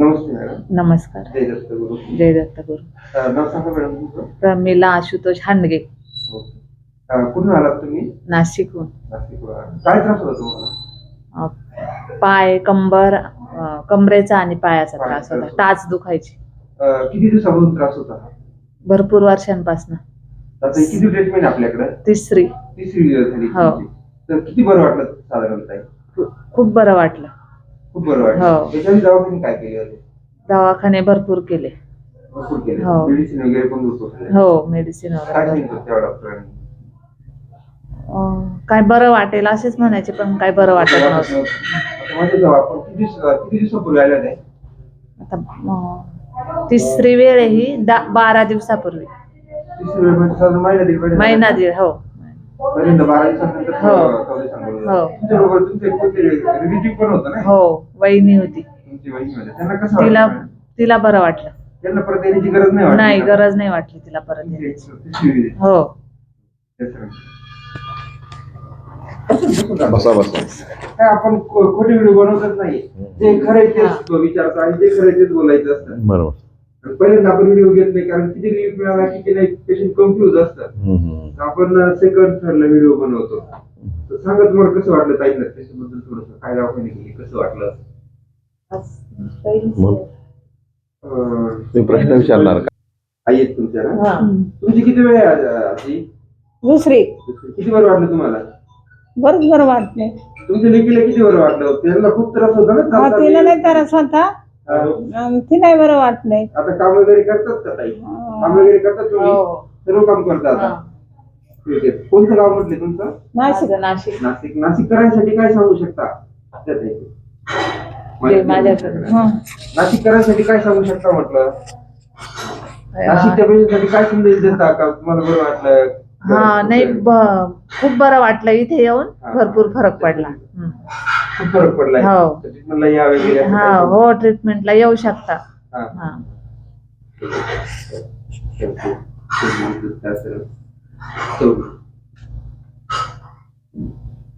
नमस्ते madam. नमस्कार. जय दत्त गुरु. जय दत्त गुरु. नाव सांगा madam तुमचं. प्रमिला आशुतोष हांडगे. ओके. कुठून आलात तुम्ही? नाशिकहून. नाशिकवरून. काय त्रास होता तुम्हाला? पाय कंबर कमरेचा आणि पायाचा त्रास होता. टाच दुखायची. किती दिवसापासून त्रास होता? भरपूर वर्षांपासून. आता किती ट्रीटमेंट आपल्याकडे? तिसरी झाली. हो. तर किती बरं वाटलं साधारणतः? खूप बरं वाटलं. खूप बरं वाटलं. हो. त्याच्याने दवाखाने काय केले होते? दवाखाने भरपूर केले. भरपूर केले. हो. मेडिसिन वगैरे पण भरपूर केले. हो, मेडिसिन काय वगैरे. सांगितलं त्या डॉक्टरांनी? काय बरं वाटेल असेच म्हणायचे, पण काय बरं वाटत नव्हतं. आता म्हणजे आपण किती दिवसापूर्वी आल्या नाही? आता तिसरी वेळ आहे ही. 12 दिवसापूर्वी. तिसरी वेळ म्हणजे साधारण महिना दीड. हो. पहिल्यांदा 12 दिवसानंतर हो. सांगितलं. हो. तुमच्याबरोबर तुमचे कोणते रिलेटिव्ह पण होतं ना? हो, वहिनी होती. तुमची वहिनी होती. त्यांना कसं वाटलं? तिला बरं वाटलं. त्यांना परत येण्याची गरज नाही वाटली? नाही, गरज नाही वाटली तिला परत येण्याची. हो. बसा. काय आपण खोटे व्हिडिओ बनवतच नाही. जे खरे तेच विचारतो आणि जे खरे तेच बोलायचं असतं. बरोबर. पहिल्यांदा आपण व्हिडिओ घेत नाही, कारण किती रिव्ह्यू मिळाला किती नाही पेशंट कन्फ्युज असतात. आपण सेकंड थर्डला व्हिडिओ बनवतो. तर सांगा तुम्हाला कसं वाटलं ताईंना त्याच्याबद्दल थोडंसं, काय दवाखाने गेली, कसं वाटलं? ते प्रश्न विचारणार का? आई आहेत तुमच्या ना? तुमची किती वेळ आहे आजी? दुसरी. किती बरं वाटलं तुम्हाला? बरं वाटले. तुमच्या लेकीला किती बरं वाटलं? त्यांना खूप त्रास होता ना? तिला नाही त्रास होता. ती नाही बरं वाटले. आता काम वगैरे करतात का ताई? काम वगैरे करतात तुम्ही? सर्व काम करतात आता? ठीक आहे. कोणतं गाव म्हटले तुमचं? नाशिक. नाशिक. नाशिककरांसाठी काय सांगू शकता? नाशिककरांसाठी काय सांगू शकता म्हटलं? नाशिकच्या पेशंटसाठी काय संदेश देता का? तुम्हाला बरं वाटलं? नाही, खूप बरं वाटलं इथे येऊन. भरपूर फरक पडला. खूप फरक पडलाय. हो. ट्रीटमेंटला या वगैरे? हो, ट्रीटमेंटला येऊ शकता. हा.